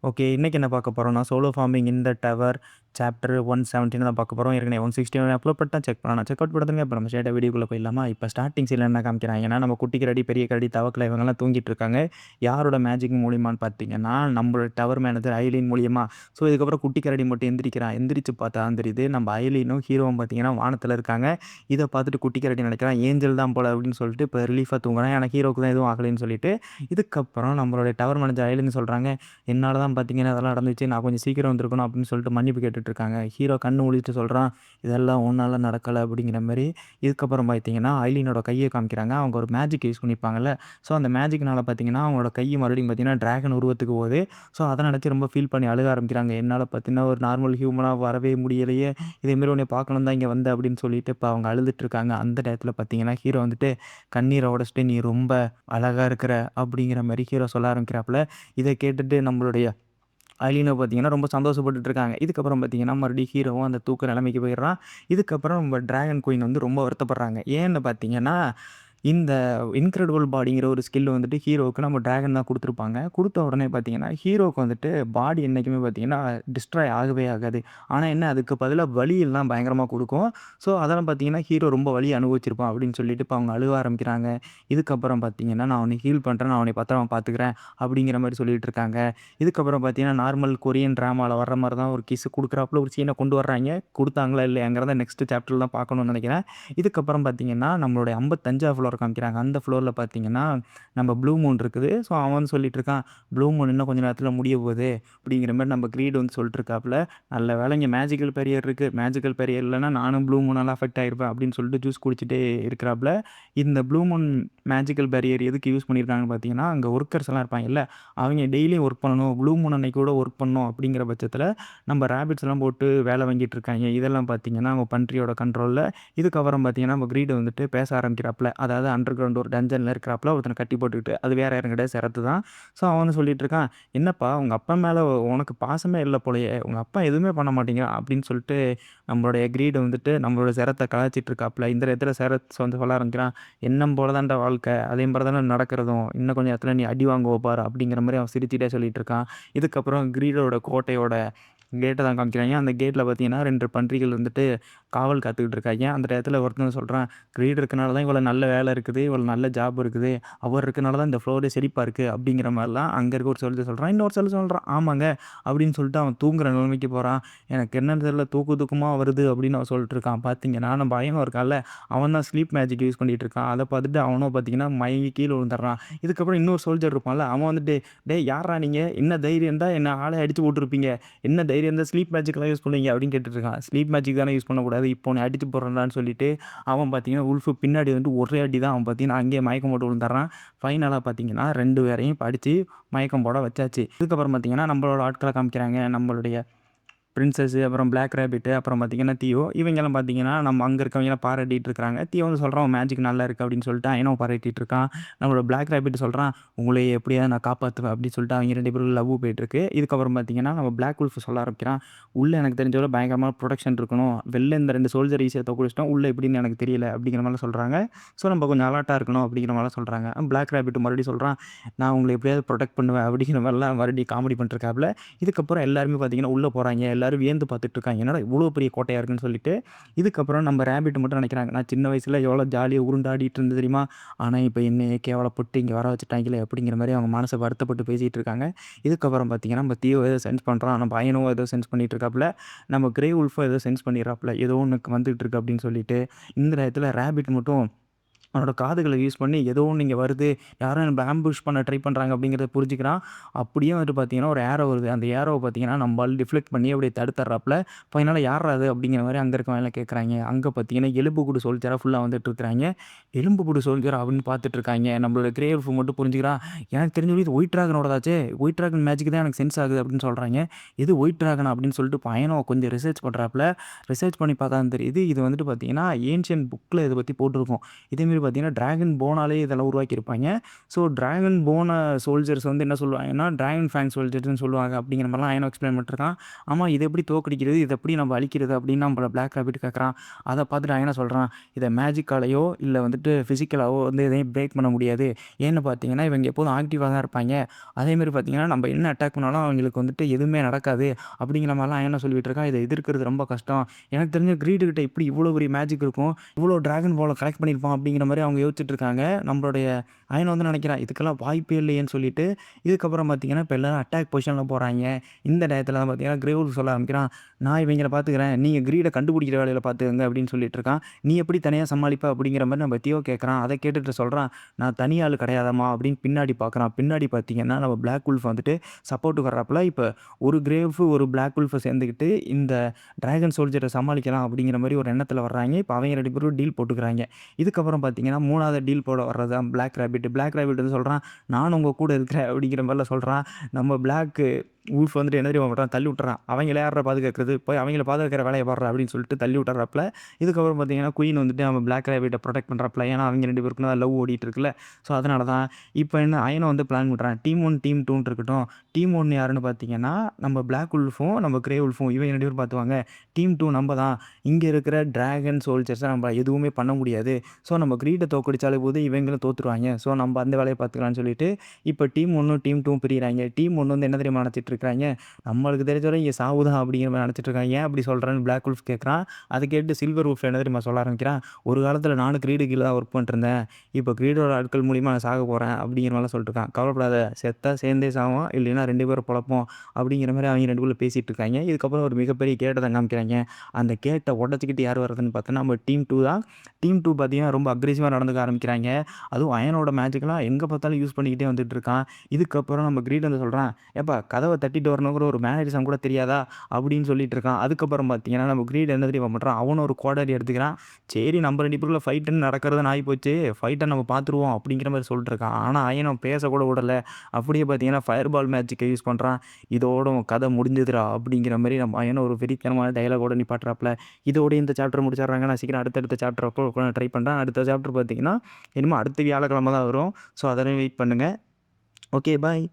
Okay. இன்னைக்கு என்ன பார்க்க போறோம்னா, solo farming in the tower chapter 117 தான் பார்க்க போறோம். ஏற்கனவே 116 அப்லோட் பண்ணிட்டேன். செக் பண்ணலாம். செக் அவுட் பண்ணுங்க. இப்ப நம்ம ஸ்ட்ரெயிட்டா வீடியோக்குள்ள போயிடலாமா? இப்ப ஸ்டார்ட்டிங் சீன்ல என்ன காமிக்கிறாங்கன்னா, நம்ம குட்டி கரடி, பெரிய கரடி, தவக்கலை இவங்கலாம் தூங்கிட்டு இருக்காங்க. யாரோட மேஜிக் மூலியமான்னு பார்த்தீங்கன்னா, நம்மளோட டவர் மேனேஜர் ஐலீன் மூலியமா. ஸோ, இதுக்கப்புறம் குட்டி கரடி மட்டும் எந்திரிக்கிறான். எந்திரிச்சு பார்த்தா தான் தெரியுது, நம்ம ஐலீனும், ஹீரோவும் பார்த்தீங்கன்னா வானத்துல இருக்காங்க. இத பார்த்துட்டு குட்டி கரடி நினைக்கிறான், ஏஞ்சல் தான் போல அப்படின்னு சொல்லிட்டு இப்ப ரிலீஃபா தூங்குறான். ஏன்னா ஹீரோவுக்கு தான் எதுவும் ஆகலைன்னு சொல்லிட்டு. இதுக்கப்புறம் நம்மளுடைய டவர் மேனேஜர் ஐலீன் சொல்றாங்க, என்னால தான் பார்த்தீங்கன்னா அதெல்லாம் நடந்துச்சு. நான் கொஞ்சம் சீக்கிரம் வந்திருக்கணும் அப்படின்னு சொல்லிட்டு மன்னிப்பு கேட்டுட்டு இருக்காங்க. ஹீரோ கண்ணு முழிச்சுட்டு சொல்றான், இதெல்லாம் உன்னால நடக்கல அப்படிங்கிற மாரி. இதுக்கப்புறம் பார்த்தீங்கன்னா, ஐலீனோட கைய காமிக்கிறாங்க. அவங்க ஒரு மேஜிக் யூஸ் பண்ணியிருப்பாங்கல்ல. ஸோ அந்த மேஜிக்னால பார்த்தீங்கன்னா, அவங்களோட கை மறுபடியும் பார்த்தீங்கன்னா, டிராகன் உருவத்துக்கு போகுது. ஸோ அத நினைச்சு ரொம்ப ஃபீல் பண்ணி அழுக ஆரம்பிக்கிறாங்க. என்னால பார்த்தீங்கன்னா, ஒரு நார்மல் ஹியூமனா வரவே முடியலையே. இதேமாரி உன்னைய பார்க்கணும் தான் இங்க வந்தேன் அப்படின்னு சொல்லிட்டு இப்ப அவங்க அழுதுட்டு இருக்காங்க. அந்த நேரத்தில பார்த்தீங்கன்னா, ஹீரோ வந்துட்டு கண்ணீர உடைச்சுட்டு, "நீ ரொம்ப அழகா இருக்கிற" அப்படிங்கிற மாரி ஹீரோ சொல்ல ஆரம்பிக்கிறாப்புல. இத கேட்டுட்டு நம்மளுடைய ஐலீனா பார்த்தீங்கன்னா, ரொம்ப சந்தோஷப்பட்டுட்டு இருக்காங்க. இதுக்கப்புறம் பார்த்தீங்கன்னா, மறுபடியும் ஹீரோவும் அந்த தூக்க நிலைமைக்கு போயிடுறான். இதுக்கப்புறம் நம்ம டிராகன் குயின் வந்து ரொம்ப வருத்தப்படுறாங்க. ஏன்னு பார்த்தீங்கன்னா, இந்த இன்கிரெடிபிள் பாடிங்கிற ஒரு ஸ்கில் வந்துட்டு ஹீரோவுக்கு நம்ம டிராகன் தான் குடுத்துருப்பாங்க. குடுத்த உடனே பார்த்தீங்கன்னா, ஹீரோவுக்கு வந்துட்டு பாடி என்னைக்குமே பார்த்தீங்கன்னா, டிஸ்ட்ராய் ஆகவே ஆகாது. ஆனா என்ன, அதுக்கு பதிலா வலியெல்லாம் பயங்கரமா குடுக்கும். ஸோ, அதெல்லாம் பார்த்தீங்கன்னா, ஹீரோ ரொம்ப வலிய அனுபவிச்சிருப்பான் அப்படின்னு சொல்லிட்டு இப்ப அவங்க அழுவ ஆரம்பிக்கிறாங்க. இதுக்கப்புறம் பார்த்தீங்கன்னா, "நான் உன்னை ஹீல் பண்றேன். நான் உன்னை பத்திரமா பார்த்துக்கிறேன்" அப்படிங்கிற மாரி சொல்லிட்டு இருக்காங்க. இதுக்கப்புறம் பார்த்தீங்கன்னா, நார்மல் கொரியன் டிராமால வர்ற மாரி தான் ஒரு கிஸ் குடுக்குறாப்புல ஒரு சீன கொண்டு வர்றாய்ங்க. குடுத்தாங்களா இல்லையாங்கிறத நெக்ஸ்ட் சாப்டர்ல தான் பார்க்கணும்னு நெனைக்கிறேன். இதுக்கப்புறம் பார்த்தீங்கன்னா, நம்மளுடைய 55வது ஃப்ளோர காமிக்கிறாங்க. அந்த ஃப்ளோர்ல பார்த்தீங்கன்னா, நம்ம ப்ளூ மூன் இருக்குது. ஸோ, அவன் வந்து சொல்லிட்டு இருக்கான், "ப்ளூ மூன் இன்னும் கொஞ்ச நேரத்தில முடிய போகுது." அப்படிங்கிற மாரி நம்ம கிரீட் வந்து சொல்லிட்டு இருக்காப்புல. "நல்ல வேளை இங்க மேஜிக்கல் பேரியர் இருக்கு. மேஜிக்கல் பேரியர் இல்லன்னா நானும் ப்ளூ மூனால அஃபெக்ட் ஆயிருப்பேன்." அப்படின்னு சொல்லிட்டு ஜூஸ் குடிச்சிட்டே இருக்கிறாப்புல. இந்த ப்ளூ மூன் மேஜிக்கல் பேரியர் எதுக்கு யூஸ் பண்ணியிருக்காங்கன்னு பார்த்தீங்கன்னா, அங்க ஒர்க்கர்ஸ் எல்லாம் இருப்பாங்கல்ல, அவங்க டெய்லியும் ஒர்க் பண்ணணும். ப்ளூ மூன் அன்னைக்கு கூட ஒர்க் பண்ணணும் அப்படிங்கிற பட்சத்தில, நம்ம ராபிட்ஸ்லாம் போட்டு வேலை வாங்கிட்டு இருக்காய்ங்க. இதெல்லாம் பார்த்தீங்கன்னா, அவங்க கண்ட்ரியோட கண்ட்ரோல்ல. இதுக்கப்புறம் பார்த்தீங்கன்னா, நம்ம கிரீட் வந்துட்டு பேச ஆரம்பிக்கிறாப்புல. அதாவது அண்டர் கிரவுண்ட் ஒரு டஞ்சன்ல இருக்கிறாப்புல. ஒருத்தன கட்டி போட்டுக்கிட்டு. அது வேற யாரும் கிடையாது, சரத்து தான். ஸோ, அவன் வந்து சொல்லிட்டு இருக்கான், "என்னப்பா உங்க அப்பா மேல உனக்கு பாசமே இல்ல போலயே! உங்க அப்பா எதுவுமே பண்ண மாட்டேங்கிறான்." அப்படின்னு சொல்லிட்டு நம்மளுடைய கிரீட் வந்துட்டு நம்மளோட செரத்த கலாய்ச்சிட்டு இருக்காப்புல. இந்த இடத்துல செரத் வந்து சொல்ல ஆரம்பிக்கிறான், "எண்ணம் போல தான்டா வாழ்க்கை. அதே மாரி தானே நடக்கிறதும். இன்னும் கொஞ்சம் நேரத்தில நீ அடி வாங்குவ பாரு." அப்படிங்கிற மாரி அவன் சிரிச்சுட்டே சொல்லிட்டு இருக்கான். இதுக்கப்புறம் கிரீடோட கோட்டையோட கேட்ட தான் காமிக்கிறாய்ங்க. அந்த கேட்ல பார்த்தீங்கன்னா, 2 பன்றிகள் வந்துட்டு காவல் காத்துக்கிட்டு இருக்காய்ங்க. அந்த டயத்துல ஒருத்தன் சொல்றான், "கிரீட் இருக்கனால தான் இவ்வளோ நல்ல வேலை இருக்குது. இவ்வளோ நல்ல ஜாப் இருக்குது. அவர் இருக்கனால தான் இந்த ஃப்ளோரே செழிப்பா இருக்கு." அப்படிங்கிற மாரிலாம் அங்க இருக்க ஒரு சோல்ஜர் சொல்றான். இன்னொரு சோல்ஜர் சொல்றான், "ஆமாங்க." அப்படின்னு சொல்லிட்டு அவன் தூங்குற நிலைமைக்கு போறான். "எனக்கு என்னன்னு தெரியல, தூக்கு தூக்கமா வருது." அப்படின்னு அவன் சொல்லிட்டு இருக்கான். பார்த்தீங்கன்னா, நம்ம பையனும் இருக்கான்ல, அவன் தான் ஸ்லீப் மேஜிக் யூஸ் பண்ணிட்டு இருக்கான். அத பார்த்துட்டு அவனும் பார்த்தீங்கன்னா, மயங்கி கீழ விழுந்துடுறான். இதுக்கப்புறம் இன்னொரு சோல்ஜர் இருப்பான்ல, அவன் வந்துட்டு, "டேய் யார்றா நீங்க? என்ன தைரியம் இருந்தா என்ன ஆளே அடிச்சு போட்டுருப்பீங்க. என்ன தைரியம் இருந்தா ஸ்லீப் மேஜிக்லாம் யூஸ் பண்ணுவீங்க?" அப்படின்னு கேட்டுட்டு இருக்கான். "ஸ்லீப் மேஜிக் தானே யூஸ் பண்ணக்கூடாது. இப்போ உன்னை அடிச்சு போடுறேன்டான்னு" சொல்லிட்டு, அவன் பார்த்தீங்கன்னா, உல்ஃப் பின்னாடி வந்து ஒரே அடி தான் அவன் பார்த்தீங்கன்னா, அங்கேயே மயக்கம் போட்டு விழுந்துடுறான். ஃபைனலா பார்த்தீங்கன்னா, 2 பேரையும் இப்ப அடிச்சு மயக்கம் போட வச்சாச்சு. இதுக்கப்புறம் பார்த்தீங்கன்னா, நம்மளோட ஆட்கள காமிக்கிறாங்க. நம்மளுடைய பிரின்சஸ், அப்புறம் பிளாக் ரேபிட், அப்புறம் பார்த்தீங்கன்னா தியோ. இவங்கலாம் பார்த்தீங்கன்னா, நம்ம அங்க இருக்கவங்கலாம் பாராட்டிட்டு இருக்காங்க. தியோ வந்து சொல்றான், "உன் மேஜிக் நல்லா இருக்கு" அப்படின்னு சொல்லிட்டு அயனும் பாராட்டிட்டு இருக்கான். நம்மளோட பிளாக் ரேபிட் சொல்றான், "உங்களைய எப்படியாவது நான் காப்பாத்துவேன்" அப்படின்னு சொல்லிட்டு அவங்க 2 பேரும் லவ் போயிட்டுருக்கு. இதுக்கப்புறம் பார்த்தீங்கன்னா, நம்ம பிளாக் வுல்ஃப் சொல்ல ஆரம்பிக்கிறான், "உள்ள எனக்கு தெரிஞ்ச வர பயங்கரமான புரொடெக்ஷன் இருக்கணும். வெளில இந்த 2 சோல்ஜர் ஈஸியா தோற்கடிச்சுட்டோம். உள்ள எப்படின்னு எனக்கு தெரியல" அப்படிங்கிற மாரிலாம் சொல்றாங்க. ஸோ நம்ம கொஞ்சம் அலர்ட்டா இருக்கணும் அப்படிங்கிற மாரிலாம் சொல்றாங்க. பிளாக் ரேபிட் மறுபடியும் சொல்றான், "நான் உங்கள எப்படியாவது புரொடெக்ட் பண்ணுவேன்" அப்படிங்கிற மாரிலாம் மறுபடியும் காமெடி பண்ணிட்டுருக்காப்புல. இதுக்கப்புறம் எல்லாருமே பார்த்தீங்கன்னா, உள்ள போறாய்ங்க. எல்லாரும் வியந்து பார்த்துட்டு இருக்காங்க. என்னடா இவ்வளோ பெரிய கோட்டையா இருக்குன்னு சொல்லிட்டு. இதுக்கப்புறம் நம்ம ரேபிட் மட்டும் நினைக்கிறாங்க, "நான் சின்ன வயசுல எவ்வளோ ஜாலியா உருண்டாடிட்டு இருந்தேன் தெரியுமா? ஆனா இப்ப என்னைய கேவலப்பட்டு இங்க வர வச்சுட்டாய்ங்களே!" அப்படிங்கிற மாரி அவங்க மனச வருத்தப்பட்டு பேசிட்டு இருக்காங்க. இதுக்கப்புறம் பார்த்தீங்கன்னா, நம்ம தியோ ஏதோ சென்ஸ் பண்றான். நம்ம பையனும் ஏதோ சென்ஸ் பண்ணிட்டு இருக்காப்புல. நம்ம கிரே வுல்ஃபும் ஏதோ சென்ஸ் பண்ணிடுறாப்புல. ஏதோ ஒண்ணு வந்துட்டு இருக்கு அப்படின்னு சொல்லிட்டு. இந்த நேரத்தில ரேபிட் மட்டும் அவனோட காதுகள யூஸ் பண்ணி, ஏதோ ஒண்ணு இங்க வருது. யாரோ என்ன ஆம்புஷ் பண்ண ட்ரை பண்றாங்க அப்படிங்கிறத புரிஞ்சுக்கிறான். அப்படியே வந்துட்டு பார்த்தீங்கன்னா, ஒரு ஏரோ வருது. அந்த ஏரோவ பார்த்தீங்கன்னா, நம்ம ஆள் டிஃப்ளெக்ட் பண்ணி அப்படியே தடுத்துடுறாப்புல. ஃபைனலா யார்றா அது அப்படிங்கிற மாரி அங்க இருக்கவங்கலாம் கேட்குறாய்ங்க. அங்க பார்த்தீங்கன்னா, எலும்புக்கூடு சோல்ஜரா ஃபுல்லா வந்துட்டு இருக்கிறாய்ங்க. எலும்புக்கூடு சோல்ஜர் அப்படின்னு பார்த்துட்டு இருக்காய்ங்க. நம்மளோட கிரே வுல்ஃப் மட்டும் புரிஞ்சுக்கிறான். எனக்கு தெரிஞ்ச வரையும் இது ஒயிட் டிராகனோடதாச்சே. ஒயிட் டிராகன் மேஜிக் தான் எனக்கு சென்ஸ் ஆகுது அப்படின்னு சொல்றாய்ங்க. எது ஒயிட் டிராகனா அப்படின்னு சொல்லிட்டு பையனும் கொஞ்சம் ரிசர்ச் பண்றாப்புல. ரிசர்ச் பண்ணி பார்த்தா தான் தெரியுது. இது வந்துட்டு பார்த்தீங்கன்னா, ஏன்ஷியன்ட் புக்ல இத பத்தி போட்டிருக்கும். இதேமாரி பார்த்தீங்கன்னா, டிராகன் போனாலே இதெல்லாம் உருவாக்கியிருப்பாய்ங்க. ஸோ டிராகன் போன சோல்ஜர்ஸ் வந்து என்ன சொல்லுவாங்கன்னா, டிராகன் ஃபேங் சோல்ஜர்ஸ்ன்னு சொல்லுவாங்க அப்படிங்கிற மாரிலாம் அயனோ எக்ஸ்பிளைன் பண்ணிட்டுருக்கான். ஆமா, இத எப்படி தோற்கடிக்கிறது? இத எப்படி நம்ம அழிக்கிறது? அப்படின்னு நம்மள பிளாக் ராபிட் கேட்குறான். அத பார்த்துட்டு அயனோ சொல்றான், இத மேஜிக்காலயோ இல்ல வந்துட்டு ஃபிசிக்கலாவோ வந்து எதையும் பிரேக் பண்ண முடியாது. ஏன்னு பார்த்தீங்கன்னா, இவங்க எப்போதும் ஆக்டிவா தான் இருப்பாய்ங்க. அதேமாரி பார்த்தீங்கன்னா, நம்ம என்ன அட்டாக் பண்ணாலும் அவங்களுக்கு வந்துட்டு எதுவுமே நடக்காது. அப்படிங்கிற மாரிலாம் அயனோ சொல்லிட்டு இருக்கான். இத எதிர்க்கிறது ரொம்ப கஷ்டம். எனக்கு தெரிஞ்சு கிரீடு கிட்ட எப்படி இவ்வளோ பெரிய மேஜிக் இருக்கும்? இவ்வளோ டிராகன் பால கலெக்ட் பண்ணியிருப்பான் அப்படிங்கிற மாரி அவங்க யோசிச்சுட்டு இருக்காங்க. நம்மளுடைய அயன் வந்து நினைக்கிறான், இதுக்கெல்லாம் வாய்ப்பே இல்லையேன்னு சொல்லிட்டு, இதுக்கப்புறம் பார்த்தீங்கன்னா, இப்ப எல்லாரும் அட்டாக் பொசிஷன்ல போறாய்ங்க. இந்த டயத்துல தான் பார்த்தீங்கன்னா, கிரே வுல்ஃப் சொல்ல ஆரம்பிக்கிறான், "நான் இவைங்கள பார்த்துக்கிறேன். நீங்க கிரீட கண்டுபிடிக்கிற வேலையில பார்த்துக்கங்க" அப்படின்னு சொல்லிட்டு இருக்கான். "நீ எப்படி தனியா சமாளிப்ப?" அப்படிங்கிற மாரி நம்ம தியோ கேட்குறான். அத கேட்டுட்டு சொல்றான், "நான் தனி ஆளு கிடையாதாம்மா" அப்படின்னு பின்னாடி பார்க்குறான். பின்னாடி பார்த்தீங்கன்னா, நம்ம பிளாக் வுல்ஃப் வந்துட்டு சப்போர்ட்டுக்கு வர்றாப்புல. இப்ப ஒரு கிரே வுல்ஃப், ஒரு பிளாக் வுல்ஃப சேர்ந்துக்கிட்டு இந்த டிராகன் சோல்ஜர சமாளிக்கலாம் அப்படிங்கிற மாரி ஒரு எண்ணத்துல வர்றாய்ங்க. இப்ப அவங்க 2 பேரும் டீல் போட்டுக்கிறாய்ங்க. இதுக்கப்புறம் பார்த்தீங்கன்னா, 3வது டீல் போட வர்றது தான் பிளாக் ராபிட். பிளாக் ராபிட் வந்து சொல்றான், "நானும் உங்க கூட இருக்கிறேன்" அப்படிங்கிற மாரிலாம் சொல்றான். நம்ம பிளாக் வுல்ஃப் வந்துட்டு என்ன தெரியுமா பண்றான், தள்ளி விட்டுறான். "அவங்கள யார்றா பாதுகாக்கிறது? போய் அவங்கள பாதுகாக்கிற வேலைய பார்றா" அப்படின்னு சொல்லிட்டு தள்ளி விட்டுறாப்புல. இதுக்கப்புறம் பார்த்தீங்கன்னா, குயின் வந்துட்டு நம்ம பிளாக் ராபிட்ட புரொடெக்ட் பண்றாப்புல. ஏன்னா, அவங்க 2 பேருக்குள்ள லவ் ஓடிட்டு இருக்குல்ல. ஸோ, அதனால தான். இப்ப என்ன அயனோ வந்து பிளான் பண்றான். டீம் 1, டீம் 2ன்னு இருக்கட்டும். டீம் 1 யாருன்னு பார்த்தீங்கன்னா, நம்ம பிளாக் வுல்ஃபும், நம்ம கிரே வுல்ஃபும் இவங்க 2 பேரும் பார்த்துக்குவாங்க. டீம் 2 நம்ப தான். இங்க இருக்கிற டிராகன் சோல்ஜர்ஸ நம்ம எதுவுமே பண்ண முடியாது. ஸோ, நம்ம கிரீட தோற்கடிச்சாலே போதும், இவங்களும் தோத்துருவாய்ங்க. ஸோ, நம்ம அந்த வேலைய பார்த்துக்கலாம்னு சொல்லிட்டு, இப்ப டீம் 1ம், டீம் 2ம் பிரியிறாய்ங்க. டீம் 1 வந்து என்ன தெரியுமா நெனச்சிட்டு இருக்கிறாய்ங்க, நம்மளுக்கு தெரிஞ்ச வரை இங்க சாவு தான் அப்படிங்கிற மாரி நெனச்சிட்டு இருக்காங்க. "ஏன் அப்படி சொல்றேன்னு?" பிளாக் வுல்ஃப் கேட்குறான். அத கேட்டு சில்வர் வுல்ஃப் என்ன தெரியுமா சொல்ல ஆரம்பிக்கிறான், "ஒரு காலத்தில நானும் கிரீடு கீழ தான் ஒர்க் பண்ணிட்டுருந்தேன். இப்ப கிரீடோட ஆட்கள் மூலியமா நான் சாக போறேன்" அப்படிங்கிற மாரிலாம் சொல்லிட்டு இருக்கான். "கவலைப்படாத, செத்தா சேர்ந்தே சாவோம், இல்லைன்னா 2 பேரும் பொழப்போம்" அப்படிங்கிற மாரி அவங்க 2 பேருக்குள்ள பேசிட்டு இருக்காய்ங்க. இதுக்கப்புறம் ஒரு மிகப்பெரிய கேட்ட காமிக்கிறாய்ங்க. அந்த கேட்ட உடைச்சுக்கிட்டு யார் வர்றதுன்னு பார்த்தோன்னா, நம்ம டீம் 2 தான். டீம் 2 பார்த்தீங்கன்னா, ரொம்ப அக்ரெசிவா நடந்துக்க ஆரம்பிக்கிறாய்ங்க. அதுவும் அயனோட மேஜிக்லாம் எங்க பார்த்தாலும் யூஸ் பண்ணிக்கிட்டே வந்துட்டு இருக்கான். இதுக்கப்புறம் நம்ம கிரீட் வந்து சொல்றான், "ஏப்பா கதவ தட்டிட்டு வரணுங்கிற ஒரு மேனரிசம் கூட தெரியாதா?" அப்படின்னு சொல்லிட்டு இருக்கான். அதுக்கப்புறம் பார்த்தீங்கன்னா, நம்ம கிரீட் என்ன தெரியுமா பண்றான், அவனும் ஒரு கோடாரி எடுத்துக்கிறான். "சரி நம்ம 2 பேருக்குள்ள ஃபைட்டுன்னு நடக்கிறதுன்னு ஆயிப்போச்சு. ஃபைட்ட நம்ம பார்த்துருவோம்" அப்படிங்கிற மாரி சொல்லிட்டு இருக்கான். ஆனா அயனும் பேசக்கூட விடல. அப்படியே பார்த்தீங்கன்னா, ஃபயர் பால் மேஜிக்க யூஸ் பண்றான். "இதோட உன் கதை முடிஞ்சுதுடா" அப்படிங்கிற மாரி நம்ம அயனும் ஒரு வெறித்தனமான டயலாகோட நிப்பாட்டுறாப்புல. இதோட இந்த சாப்டர் முடிச்சிடுறாங்க. நான் சீக்கிரம் அடுத்தடுத்த சாப்டர் அப்போ ட்ரை பண்றேன். அடுத்த சாப்டர் பார்த்தீங்கன்னா, இனிமே அடுத்த வியாழக்கிழமை தான் வரும். ஸோ, அதவரையும் வெயிட் பண்ணுங்க. ஓகே, பாய்.